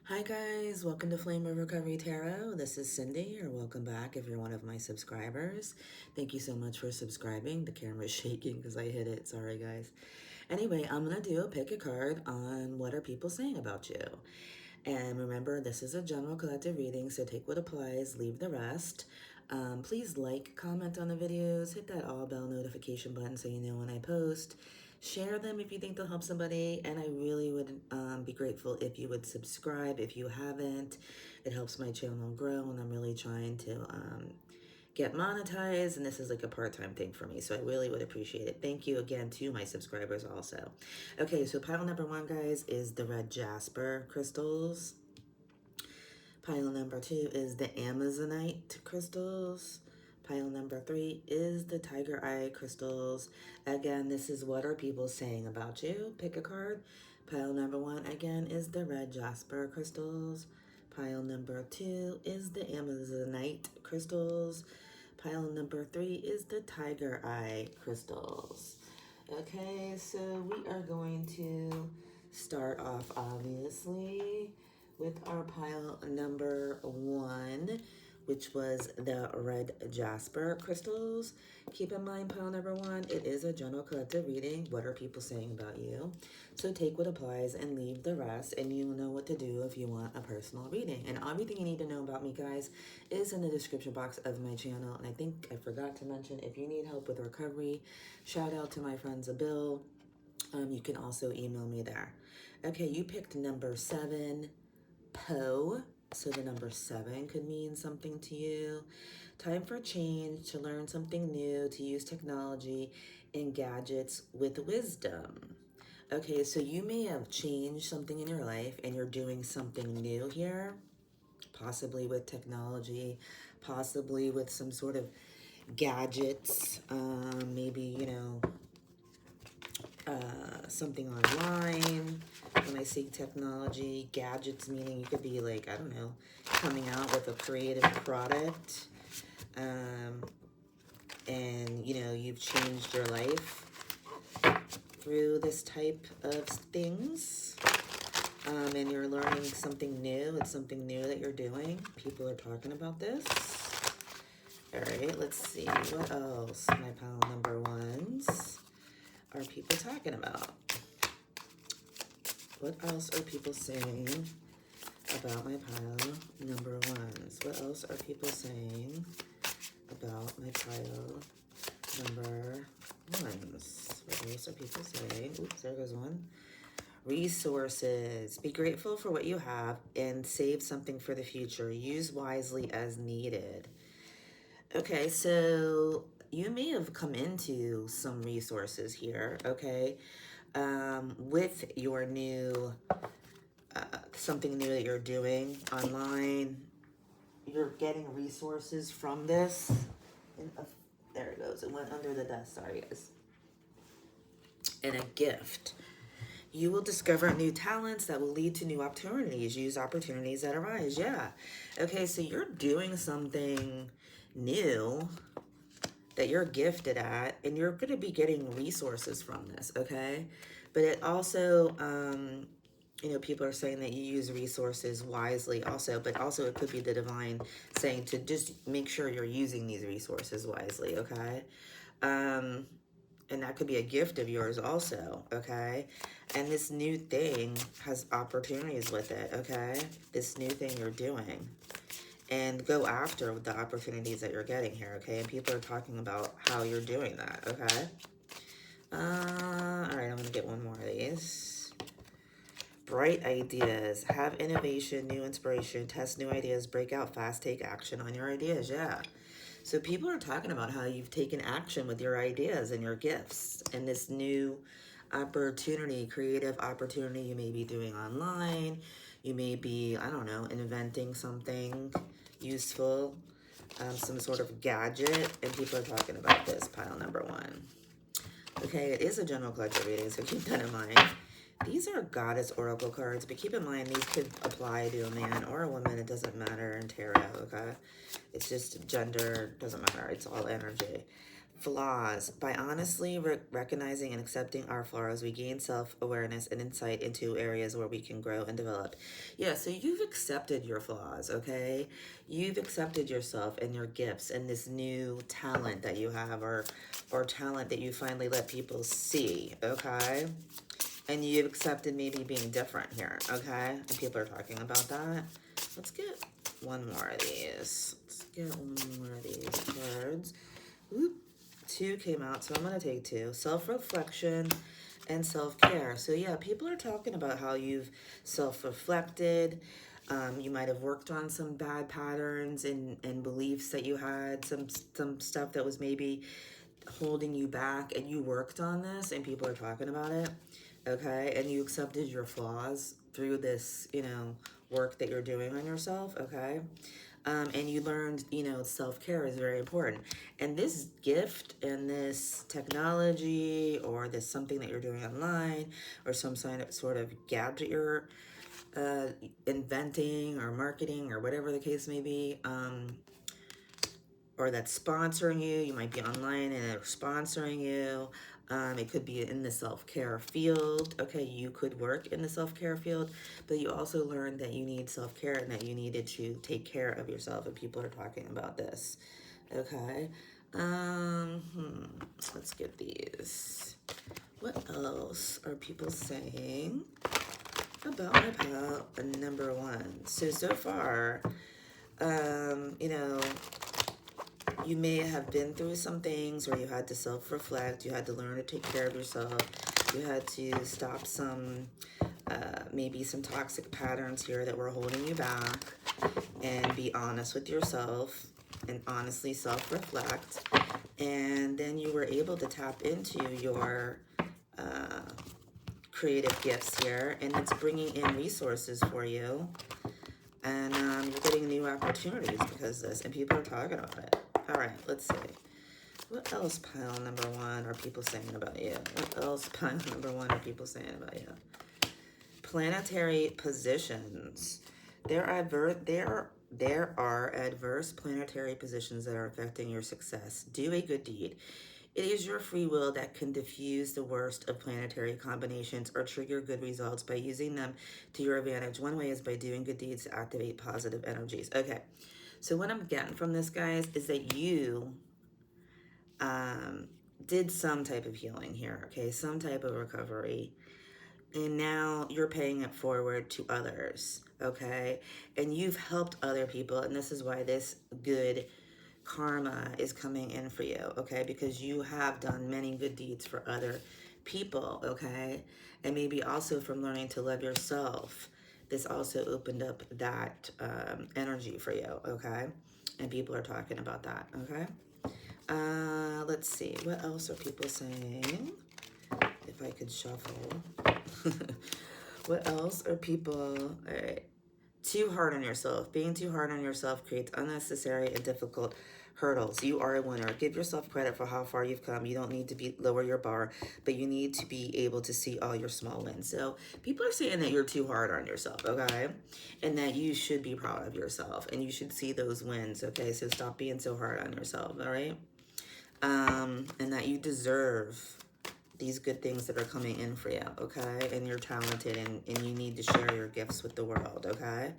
Hi guys, welcome to Flame of Recovery Tarot. This is Cindy, or welcome back if you're one of my subscribers. Thank you so much for subscribing. The camera's shaking because I hit it. Sorry guys. Anyway, I'm going to do a pick a card on what are people saying about you. And remember, this is a general collective reading, so take what applies, leave the rest. Please like, comment on the videos, hit that all bell notification button so you know when I post. Share them if you think they'll help somebody, and I really would be grateful if you would subscribe if you haven't. It helps my channel grow, and I'm really trying to get monetized, and this is like a part-time thing for me, so I really would appreciate it. Thank you again to my subscribers also. Okay, so pile number one, guys, is the red jasper crystals. Pile number two is the amazonite crystals. Pile number three is the tiger eye crystals. Again, this is what are people saying about you. Pick a card. Pile number one, again, is the red jasper crystals. Pile number two is the amazonite crystals. Pile number three is the tiger eye crystals. Okay, so we are going to start off, obviously, with our pile number one, which was the red jasper crystals. Keep in mind, pile number one, it is a general collective reading. What are people saying about you? So take what applies and leave the rest, and you'll know what to do if you want a personal reading. And everything you need to know about me, guys, is in the description box of my channel. And I think I forgot to mention, if you need help with recovery, shout out to my friend Zabil. You can also email me there. Okay, you picked number 7, Poe. So the number 7 could mean something to you. Time for change, to learn something new, to use technology and gadgets with wisdom. Okay, so you may have changed something in your life and you're doing something new here, possibly with technology, possibly with some sort of gadgets, maybe, something online. When I say technology, gadgets meaning you could be like, I don't know, coming out with a creative product, and you've changed your life through this type of things, and you're learning something new. It's something new that you're doing. People are talking about this. All right, let's see what else my pile number ones are people talking about. What else are people saying about my pile number ones? What else are people saying about my pile number ones? What else are people saying? Oops, there goes one. Resources. Be grateful for what you have and save something for the future. Use wisely as needed. Okay, so you may have come into some resources here, okay? With your new, something new that you're doing online, you're getting resources from this. There it goes. It went under the desk. Sorry, guys. And a gift. You will discover new talents that will lead to new opportunities. Use opportunities that arise. Yeah. Okay, so you're doing something new that you're gifted at, and you're going to be getting resources from this, okay? But it also, people are saying that you use resources wisely also, but also it could be the divine saying to just make sure you're using these resources wisely, okay? And that could be a gift of yours also, okay? And this new thing has opportunities with it, okay? This new thing you're doing. And go after the opportunities that you're getting here, okay? And people are talking about how you're doing that, okay? All right, I'm gonna get one more of these. Bright ideas. Have innovation, new inspiration, test new ideas, break out fast, take action on your ideas, yeah. So people are talking about how you've taken action with your ideas and your gifts and this new opportunity, creative opportunity you may be doing online. You may be, I don't know, inventing something useful, some sort of gadget, and people are talking about this, pile number one. Okay, it is a general collective reading, so keep that in mind. These are goddess oracle cards, but keep in mind these could apply to a man or a woman. It doesn't matter in tarot, okay? It's just gender, doesn't matter. It's all energy. Flaws. By honestly recognizing and accepting our flaws, we gain self-awareness and insight into areas where we can grow and develop. Yeah, so you've accepted your flaws, okay? You've accepted yourself and your gifts and this new talent that you have, or talent that you finally let people see, okay? And you've accepted maybe being different here, okay? And people are talking about that. Let's get one more of these. Let's get one more of these cards. Oop. Two came out, so I'm going to take two. Self-reflection and self-care. So yeah, people are talking about how you've self-reflected. You might have worked on some bad patterns and beliefs that you had, some stuff that was maybe holding you back, and you worked on this, and people are talking about it, okay? And you accepted your flaws through this, work that you're doing on yourself, okay? And you learned, self-care is very important. And this gift and this technology, or this something that you're doing online, or some sort of gadget you're inventing or marketing or whatever the case may be, or that's sponsoring you. You might be online and they're sponsoring you. It could be in the self-care field. Okay, you could work in the self-care field, but you also learned that you need self-care and that you needed to take care of yourself, and people are talking about this. Okay. Let's get these. What else are people saying about my pal number one? So far, you may have been through some things where you had to self-reflect, you had to learn to take care of yourself, you had to stop some, maybe some toxic patterns here that were holding you back, and be honest with yourself, and honestly self-reflect, and then you were able to tap into your creative gifts here, and it's bringing in resources for you, and you're getting new opportunities because of this, and people are talking about it. All right, let's see. What else, pile number one, are people saying about you? What else, pile number one, are people saying about you? Planetary positions. There are adverse planetary positions that are affecting your success. Do a good deed. It is your free will that can diffuse the worst of planetary combinations or trigger good results by using them to your advantage. One way is by doing good deeds to activate positive energies. Okay, so what I'm getting from this, guys, is that you did some type of healing here, okay? Some type of recovery. And now you're paying it forward to others, okay? And you've helped other people, and this is why this good karma is coming in for you, okay? Because you have done many good deeds for other people, okay? And maybe also from learning to love yourself, this also opened up that energy for you, okay? And people are talking about that, okay? Let's see. What else are people saying? If I could shuffle. What else are people... All right. Too hard on yourself. Being too hard on yourself creates unnecessary and difficult hurdles. You are a winner. Give yourself credit for how far you've come. You don't need to lower your bar, but you need to be able to see all your small wins. So people are saying that you're too hard on yourself, okay? And that you should be proud of yourself and you should see those wins, okay? So stop being so hard on yourself, all right? And that you deserve these good things that are coming in for you, okay? And you're talented and you need to share your gifts with the world, okay?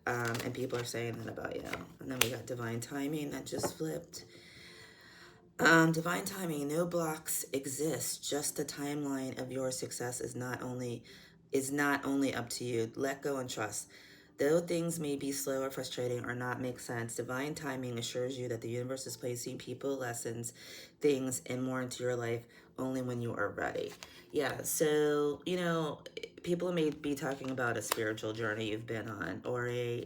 And people are saying that about you. And then we got divine timing that just flipped. Divine timing, no blocks exist. Just the timeline of your success is not only up to you. Let go and trust. Though things may be slow or frustrating or not make sense, divine timing assures you that the universe is placing people, lessons, things, and more into your life only when you are ready. Yeah, so, people may be talking about a spiritual journey you've been on, or a,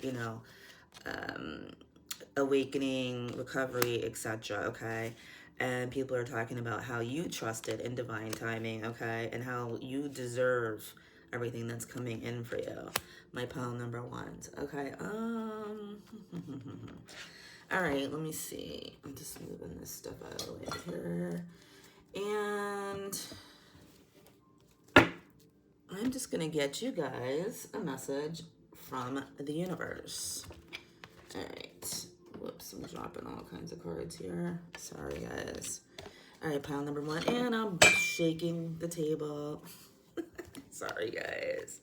awakening, recovery, etc., okay? And people are talking about how you trusted in divine timing, okay? And how you deserve everything that's coming in for you. My pile number ones, okay? All right, let me see. I'm just moving this stuff out of the way here. And I'm just gonna get you guys a message from the universe. All right. Whoops, I'm dropping all kinds of cards here. Sorry, guys. All right, pile number one, and I'm shaking the table. Sorry, guys.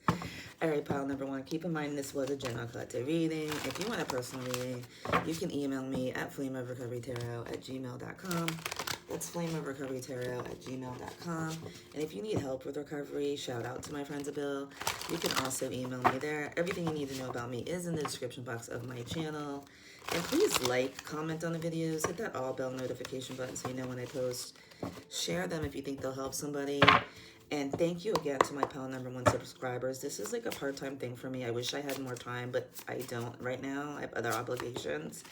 All right, pile number one. Keep in mind this was a general collective reading. If you want a personal reading, you can email me at flameofrecoverytarot@gmail.com. That's flameofrecoverytarot@gmail.com. And if you need help with recovery, shout out to my friends at Bill. You can also email me there. Everything you need to know about me is in the description box of my channel. And please like, comment on the videos, hit that all bell notification button so you know when I post. Share them if you think they'll help somebody. And thank you again to my pile number one subscribers. This is like a part-time thing for me. I wish I had more time, but I don't right now. I have other obligations.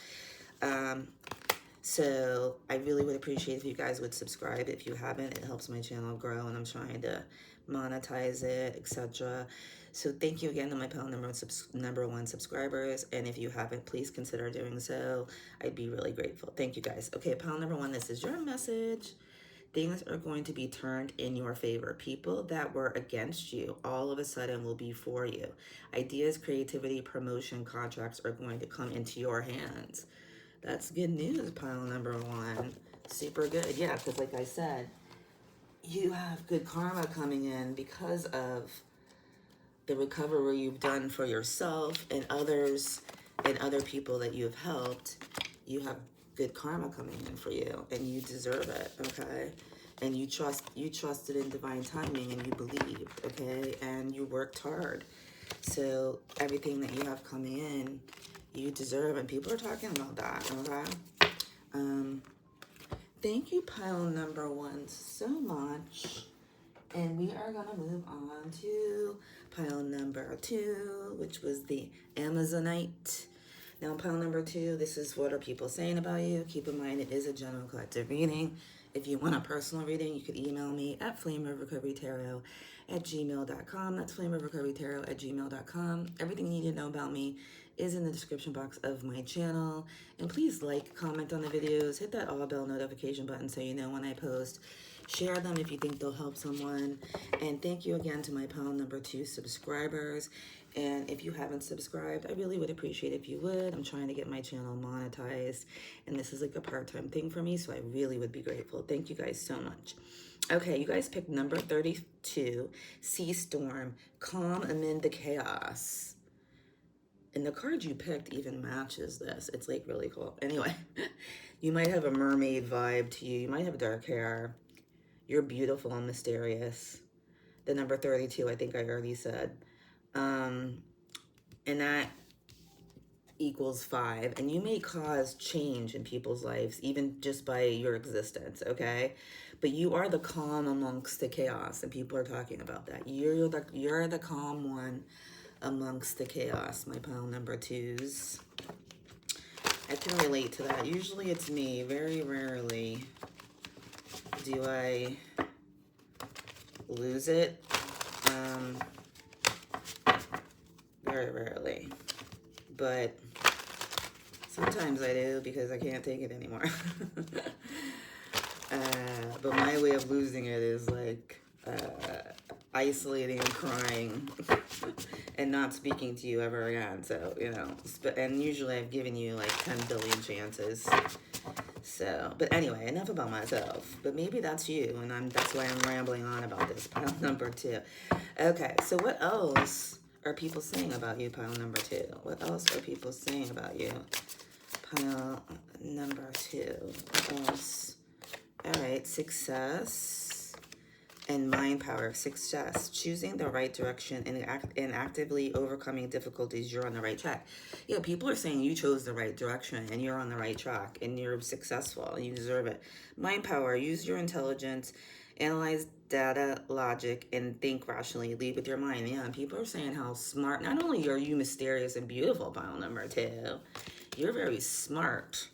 So I really would appreciate if you guys would subscribe. If you haven't, it helps my channel grow, and I'm trying to monetize it, etc. So thank you again to my pal number one subscribers. And if you haven't, please consider doing so. I'd be really grateful. Thank you guys. Okay, pal number one, this is your message. Things are going to be turned in your favor. People that were against you all of a sudden will be for you. Ideas, creativity, promotion, contracts are going to come into your hands. That's good news, pile number one. Super good. Yeah, because like I said, you have good karma coming in because of the recovery you've done for yourself and others and other people that you've helped. You have good karma coming in for you, and you deserve it, okay? And you trusted in divine timing, and you believed, okay? And you worked hard. So everything that you have coming in, you deserve, and people are talking about that, okay? Thank you, pile number one, so much. And we are going to move on to pile number two, which was the Amazonite. Now, pile number two, this is what are people saying about you. Keep in mind, it is a general collective reading. If you want a personal reading, you could email me at flameofrecoverytarot@gmail.com. That's flameofrecoverytarot@gmail.com. Everything you need to know about me is in the description box of my channel. And please like, comment on the videos, hit that all bell notification button so you know when I post. Share them if you think they'll help someone. And thank you again to my pile number two subscribers. And if you haven't subscribed, I really would appreciate if you would. I'm trying to get my channel monetized, and this is like a part-time thing for me, so I really would be grateful. Thank you guys so much. Okay, you guys picked number 32, Sea Storm, Calm Amid the Chaos. And the card you picked even matches this. It's like really cool. Anyway, you might have a mermaid vibe to you. You might have dark hair. You're beautiful and mysterious. The number 32, I think I already said. And that equals 5. And you may cause change in people's lives, even just by your existence, okay? But you are the calm amongst the chaos, and people are talking about that. You're the calm one amongst the chaos, my pile number twos. I can relate to that. Usually it's me. Very rarely do I lose it. Very rarely. But sometimes I do because I can't take it anymore. But my way of losing it is like isolating and crying and not speaking to you ever again. So, you know, and usually I've given you like 10 billion chances. So, but anyway, enough about myself. But maybe that's you, and that's why I'm rambling on about this, pile number two. Okay, so what else are people saying about you, pile number two? What else are people saying about you, pile number two? What else? All right, success and mind power. Success, choosing the right direction and actively overcoming difficulties. You're on the right track. Yeah, people are saying you chose the right direction and you're on the right track and you're successful and you deserve it. Mind power, use your intelligence, analyze data, logic, and think rationally. Lead with your mind. Yeah, and people are saying how smart. Not only are you mysterious and beautiful, pile number two, you're very smart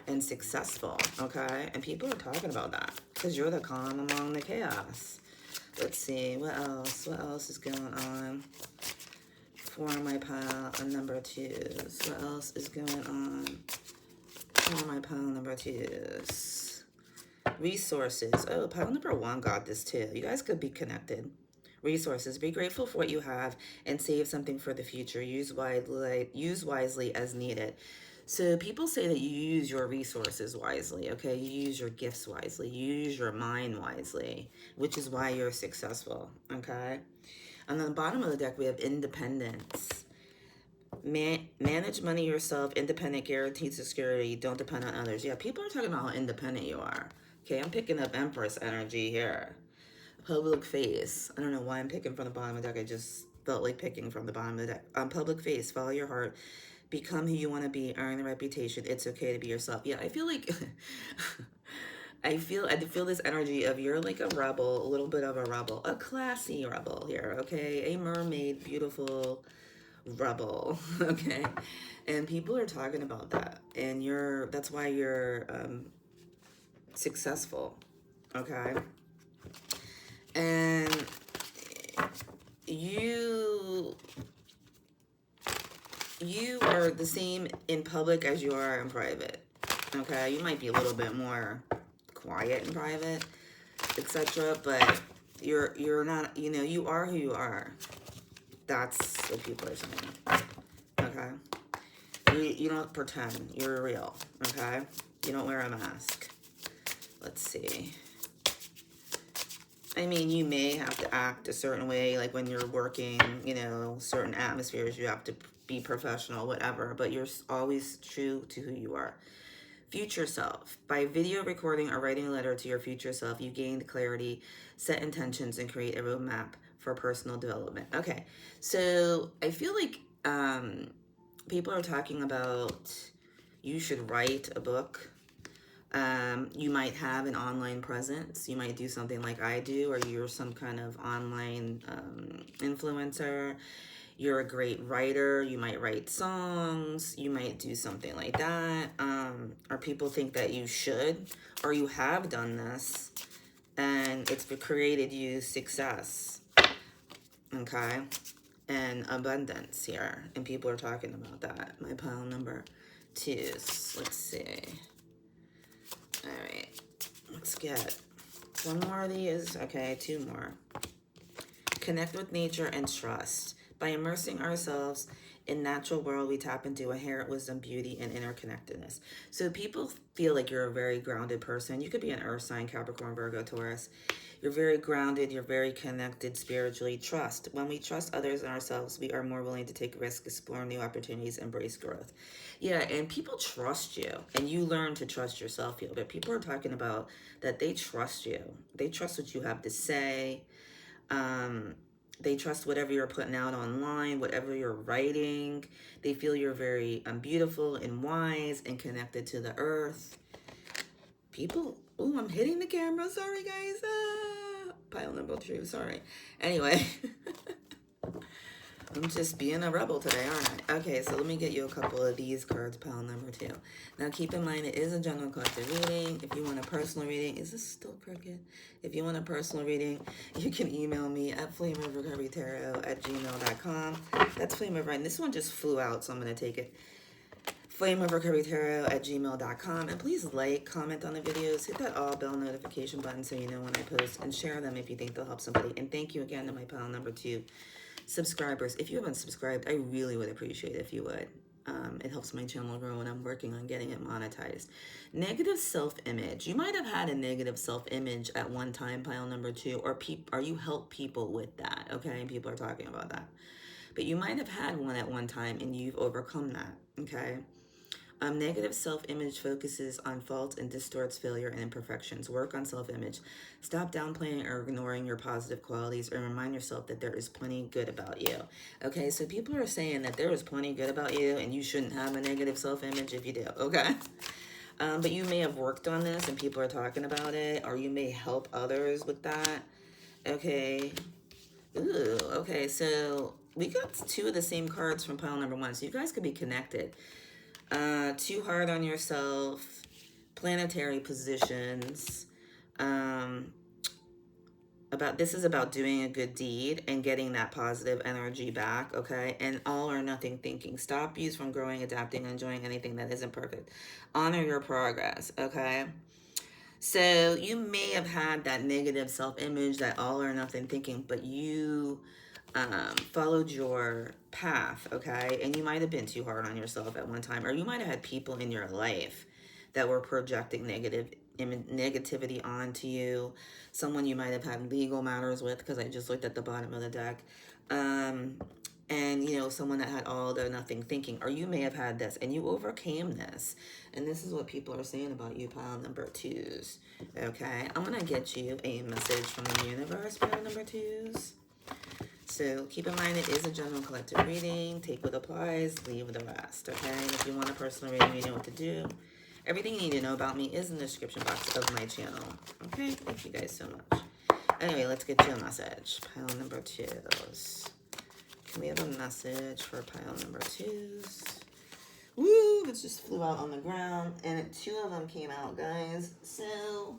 and successful, okay? And people are talking about that because you're the calm among the chaos. Let's see, what else? What else is going on for my pile number twos? What else is going on for my pile number twos? Resources. Oh, pile number one got this too. You guys could be connected. Resources. Be grateful for what you have and save something for the future. Use wisely as needed. So people say that you use your resources wisely, okay? You use your gifts wisely. You use your mind wisely, which is why you're successful, okay? And on the bottom of the deck, we have independence. Manage money yourself, independent, guaranteed security, don't depend on others. Yeah, people are talking about how independent you are. Okay, I'm picking up Empress energy here. Public face. I don't know why I'm picking from the bottom of the deck. I just felt like picking from the bottom of the deck. Public face. Follow your heart. Become who you want to be. Earn the reputation. It's okay to be yourself. Yeah, I feel like I feel this energy of you're like a rebel, a little bit of a rebel, a classy rebel here. Okay, a mermaid, beautiful rebel. Okay, and people are talking about that, and that's why you're successful. Okay, and you you are the same in public as you are in private. Okay, you might be a little bit more quiet in private, etc. But you're not. You know, you are who you are. That's what people are saying. Okay, you don't pretend. You're real. Okay, you don't wear a mask. Let's see. I mean, you may have to act a certain way, like when you're working, you know, certain atmospheres, you have to be professional, whatever, but you're always true to who you are. Future self. By video recording or writing a letter to your future self, you gain clarity, set intentions, and create a roadmap for personal development. Okay, so I feel like people are talking about you should write a book. You might have an online presence. You might do something like I do, or you're some kind of online influencer. You're a great writer. You might write songs. You might do something like that. Or people think that you should, or you have done this, and it's created you success. Okay? And abundance here. And people are talking about that. My pile number 2. Let's see. All right, let's get one more of these. Okay, 2 more. Connect with nature and trust. By immersing ourselves in natural world, we tap into inherent wisdom, beauty, and interconnectedness. So people feel like you're a very grounded person. You could be an earth sign, Capricorn, Virgo, Taurus. You're very grounded. You're very connected spiritually. Trust. When we trust others and ourselves, we are more willing to take risks, explore new opportunities, embrace growth. Yeah, and people trust you, and you learn to trust yourself. But people are talking about that they trust you. They trust what you have to say. They trust whatever you're putting out online, whatever you're writing. They feel you're very beautiful and wise and connected to the earth. People, oh, I'm hitting the camera. Sorry, guys. Pile number 2. Sorry. Anyway, I'm just being a rebel today, aren't I? Okay, so let me get you a couple of these cards, pile number 2. Now, keep in mind, it is a general collective reading. If you want a personal reading, is this still crooked? If you want a personal reading, you can email me at flameofrecoverytarot@gmail.com. That's Flame of Right. This one just flew out, so I'm going to take it. flameofrecoverytarot@gmail.com. And please like, comment on the videos, hit that all bell notification button so you know when I post, and share them if you think they'll help somebody. And thank you again to my pile number 2 subscribers. If you haven't subscribed, I really would appreciate it if you would. It helps my channel grow, and I'm working on getting it monetized. Negative self-image. You might have had a negative self-image at one time, pile number 2, or you help people with that, okay? And people are talking about that. But you might have had one at one time, and you've overcome that, okay? Negative self-image focuses on faults and distorts failure and imperfections. Work on self-image. Stop downplaying or ignoring your positive qualities, and remind yourself that there is plenty good about you. Okay, so people are saying that there is plenty good about you, and you shouldn't have a negative self-image if you do, okay? But you may have worked on this, and people are talking about it, or you may help others with that. Okay. Ooh, okay, so we got 2 of the same cards from pile number 1, so you guys could be connected. Too hard on yourself, planetary positions. This is about doing a good deed and getting that positive energy back, okay? And all or nothing thinking. Stop you from growing, adapting, and enjoying anything that isn't perfect. Honor your progress, okay? So you may have had that negative self-image, that all or nothing thinking, but you followed your path, okay? And you might have been too hard on yourself at one time, or you might have had people in your life that were projecting negativity onto you. Someone you might have had legal matters with, because I just looked at the bottom of the deck. And you know, someone that had all or nothing thinking, or you may have had this and you overcame this. And this is what people are saying about you, pile number twos. Okay, I'm gonna get you a message from the universe, pile number twos. So keep in mind, it is a general collective reading. Take what applies, leave the rest, okay? And if you want a personal reading, you know what to do. Everything you need to know about me is in the description box of my channel, okay? Thank you guys so much. Anyway, let's get you a message. Pile number twos. Can we have a message for pile number twos? Woo! It just flew out on the ground, and two of them came out, guys. So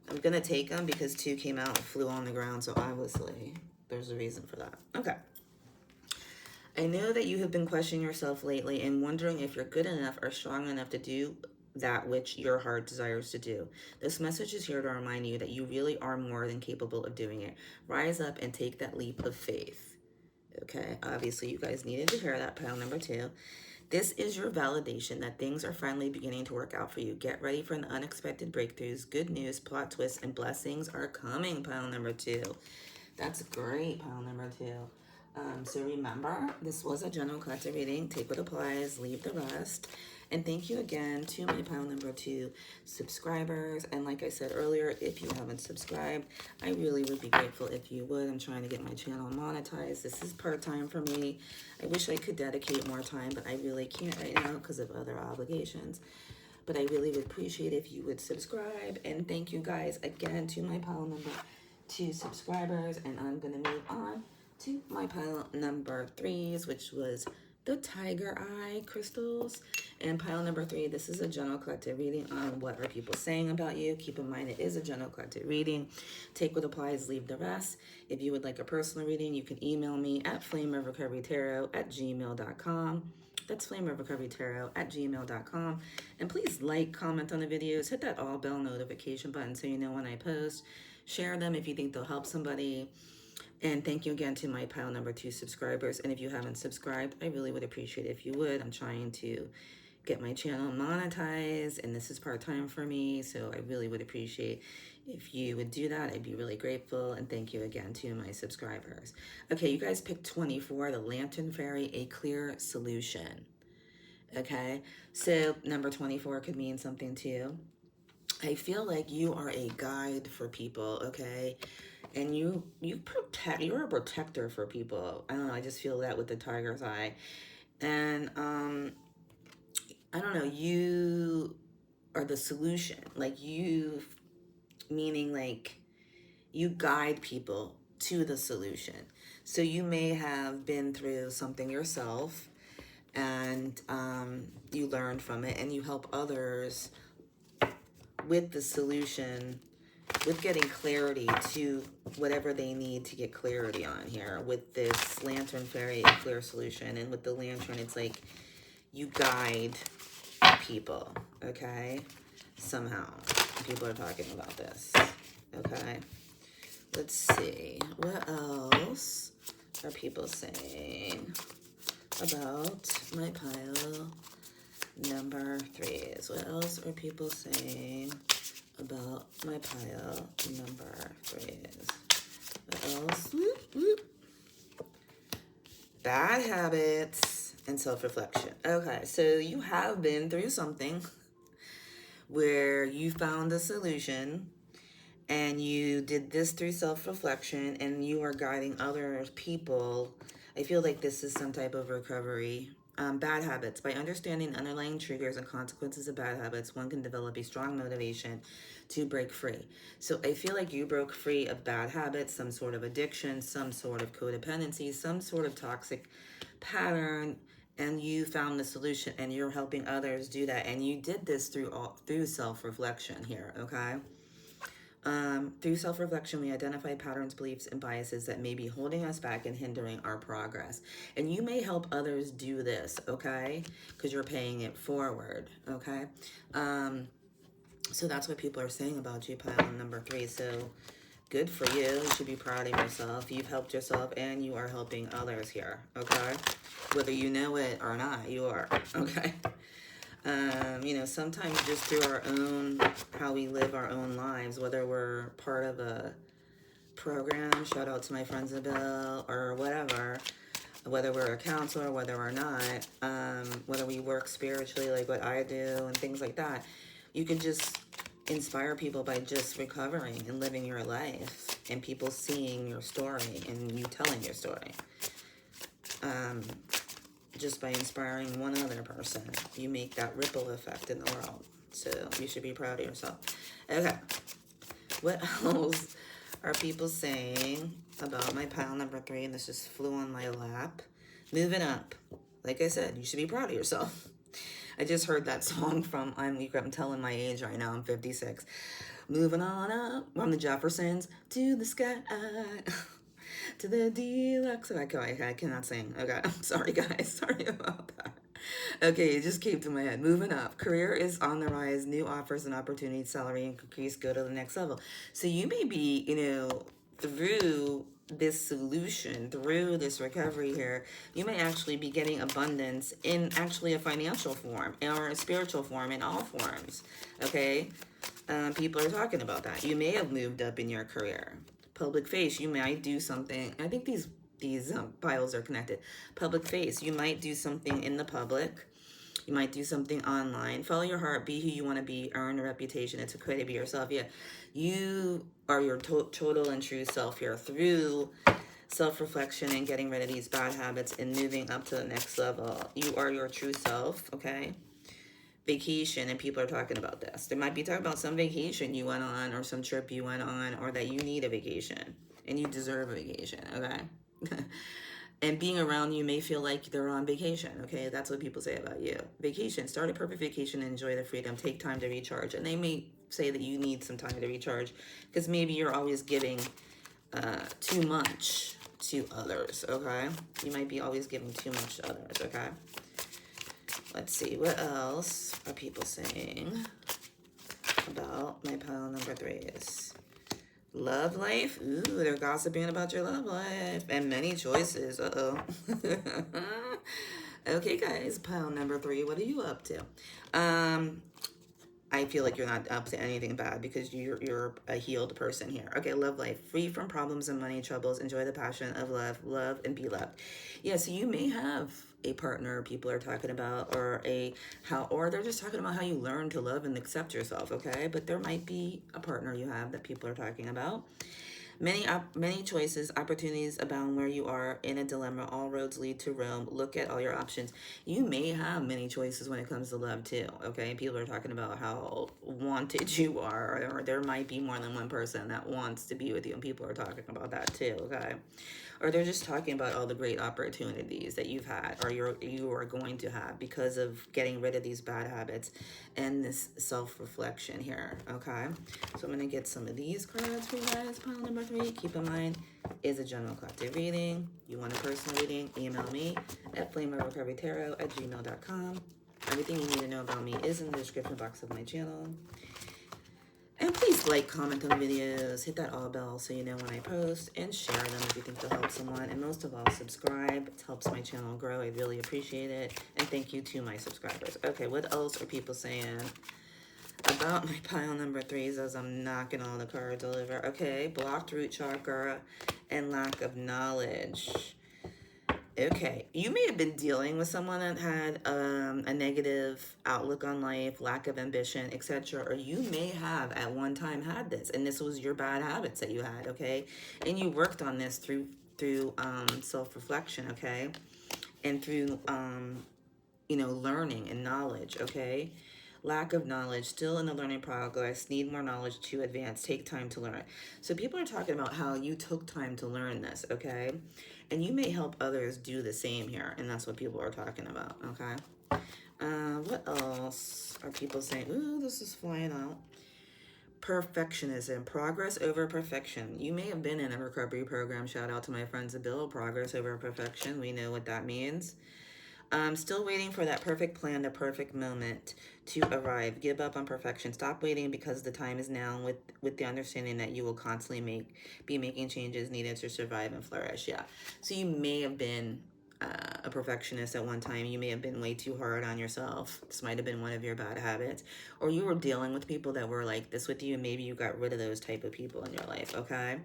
I'm going to take them because two came out and flew on the ground, so obviously there's a reason for that. Okay. I know that you have been questioning yourself lately and wondering if you're good enough or strong enough to do that which your heart desires to do. This message is here to remind you that you really are more than capable of doing it. Rise up and take that leap of faith. Okay, obviously you guys needed to hear that, pile number two. This is your validation that things are finally beginning to work out for you. Get ready for the unexpected breakthroughs. Good news, plot twists, and blessings are coming, pile number two. That's great, pile number two. So remember, this was a general collective reading. Take what applies, leave the rest. And thank you again to my pile number two subscribers. And like I said earlier, if you haven't subscribed, I really would be grateful if you would. I'm trying to get my channel monetized. This is part-time for me. I wish I could dedicate more time, but I really can't right now because of other obligations. But I really would appreciate if you would subscribe. And thank you guys again to my pile number two subscribers. And I'm going to move on to my pile number threes, which was the Tiger Eye crystals. And pile number three, this is a general collective reading on what are people saying about you. Keep in mind, it is a general collective reading. Take what applies, leave the rest. If you would like a personal reading, you can email me at flameofrecoverytarot@gmail.com. That's flameofrecoverytarot@gmail.com. And please like, comment on the videos, hit that all bell notification button so you know when I post. Share them if you think they'll help somebody. And thank you again to my pile number two subscribers. And if you haven't subscribed, I really would appreciate it if you would. I'm trying to get my channel monetized, and this is part-time for me, so I really would appreciate if you would do that. I'd be really grateful. And thank you again to my subscribers. Okay, you guys picked 24, the Lantern Fairy, a clear solution. Okay, so number 24 could mean something to you. I feel like you are a guide for people, okay? And you're a protector for people. I don't know, I just feel that with the Tiger's Eye. And I don't know, you are the solution. Like meaning like you guide people to the solution. So you may have been through something yourself, and you learned from it, and you help others with the solution, with getting clarity to whatever they need to get clarity on here. With this Lantern Fairy, a clear solution. And with the lantern, it's like you guide people, okay? Somehow. People are talking about this, okay? Let's see. What else are people saying about my pile number threes? What else are people saying about my pile number threes? What else? Whoop, whoop. Bad habits and self-reflection. Okay, so you have been through something where you found a solution, and you did this through self-reflection, and you are guiding other people. I feel like this is some type of recovery. Bad habits. By understanding underlying triggers and consequences of bad habits, one can develop a strong motivation to break free. So I feel like you broke free of bad habits, some sort of addiction, some sort of codependency, some sort of toxic pattern, and you found the solution, and you're helping others do that. And you did this through self-reflection here, okay? Through self-reflection, we identify patterns, beliefs, and biases that may be holding us back and hindering our progress. And you may help others do this, okay? Because you're paying it forward, okay? So that's what people are saying about you, pile number three. So Good for you. You should be proud of yourself. You've helped yourself and you are helping others here, okay? Whether you know it or not, you are, okay? You know, sometimes just through our own, how we live our own lives, whether we're part of a program, shout out to my friends in Bill, or whatever, whether we're a counselor, whether we're not, whether we work spiritually like what I do and things like that, you can just inspire people by just recovering and living your life and people seeing your story and you telling your story. Just by inspiring one other person, you make that ripple effect in the world. So you should be proud of yourself. Okay, what else are people saying about my pile number 3? And this just flew on my lap. Moving up. Like I said, you should be proud of yourself. I just heard that song from I'm telling my age right now. I'm 56. Moving on up from the Jeffersons to the sky. To the deluxe. I cannot sing. Okay, I'm sorry, guys. Sorry about that. Okay, it just came to my head. Moving up. Career is on the rise. New offers and opportunities. Salary increase. Go to the next level. So you may be, you know, through this solution, through this recovery here, you may actually be getting abundance in actually a financial form or a spiritual form, in all forms. Okay? People are talking about that. You may have moved up in your career. Public face, you might do something. I think these piles are connected. Public face, you might do something in the public. You might do something online. Follow your heart. Be who you want to be. Earn a reputation. It's okay to be yourself. Yeah, you are your total and true self here through self-reflection and getting rid of these bad habits and moving up to the next level. You are your true self, okay? Vacation, and people are talking about this. They might be talking about some vacation you went on or some trip you went on, or that you need a vacation and you deserve a vacation, okay? And being around you may feel like they're on vacation, okay? That's what people say about you. Vacation, start a perfect vacation and enjoy the freedom. Take time to recharge. And they may say that you need some time to recharge because maybe you're always giving too much to others, okay? You might be always giving too much to others, okay? Let's see, what else are people saying about my pile number 3 is love life. Ooh, they're gossiping about your love life and many choices. Uh-oh. Okay, guys, pile number 3, what are you up to? I feel like you're not up to anything bad because you're a healed person here. Okay, love life. Free from problems and money troubles. Enjoy the passion of love and be loved. Yeah, so you may have a partner people are talking about, or they're just talking about how you learn to love and accept yourself, okay? But there might be a partner you have that people are talking about. Many choices, opportunities abound where you are in a dilemma. All roads lead to Rome. Look at all your options. You may have many choices when it comes to love too, okay? People are talking about how wanted you are, or there might be more than one person that wants to be with you, and people are talking about that too, okay? Or they're just talking about all the great opportunities that you've had or you are going to have because of getting rid of these bad habits and this self-reflection here, okay? So I'm going to get some of these cards for you guys. Pile number 3, keep in mind, is a general collective reading. You want a personal reading, email me at flameofrecoverytarot@gmail.com. Everything you need to know about me is in the description box of my channel. And please like, comment on the videos, hit that all bell so you know when I post, and share them if you think they'll help someone. And most of all, subscribe. It helps my channel grow. I really appreciate it. And thank you to my subscribers. Okay, what else are people saying about my pile number 3s as I'm knocking all the cards all over? Okay, blocked root chakra and lack of knowledge. Okay, you may have been dealing with someone that had a negative outlook on life, lack of ambition, etc. Or you may have at one time had this, and this was your bad habits that you had, okay? And you worked on this through self-reflection, okay? And through, learning and knowledge, okay? Lack of knowledge, still in the learning progress, need more knowledge to advance, take time to learn. So people are talking about how you took time to learn this, okay? And you may help others do the same here, and that's what people are talking about, okay? What else are people saying? Ooh, this is flying out. Perfectionism, progress over perfection. You may have been in a recovery program. Shout out to my friends at Bill. Progress over perfection. We know what that means. I'm still waiting for that perfect plan, the perfect moment to arrive. Give up on perfection. Stop waiting because the time is now, with the understanding that you will constantly be making changes needed to survive and flourish. Yeah. So you may have been a perfectionist at one time. You may have been way too hard on yourself. This might have been one of your bad habits. Or you were dealing with people that were like this with you. Maybe you got rid of those type of people in your life, okay?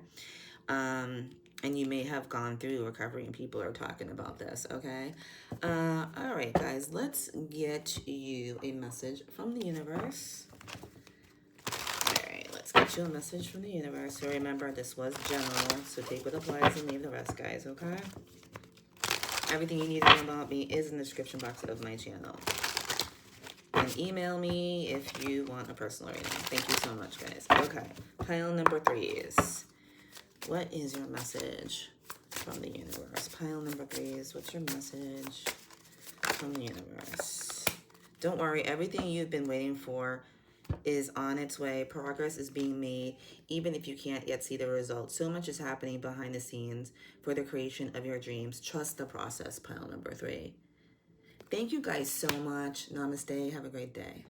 And you may have gone through recovery and people are talking about this, okay? All right, guys, let's get you a message from the universe. All right, let's get you a message from the universe. So remember, this was general, so take what applies and leave the rest, guys, okay? Everything you need to know about me is in the description box of my channel. And email me if you want a personal reading. Thank you so much, guys. Okay, pile number 3 is... what is your message from the universe? Pile number 3 is, what's your message from the universe? Don't worry, everything you've been waiting for is on its way. Progress is being made, even if you can't yet see the results. So much is happening behind the scenes for the creation of your dreams. Trust the process, pile number 3. Thank you guys so much. Namaste. Have a great day.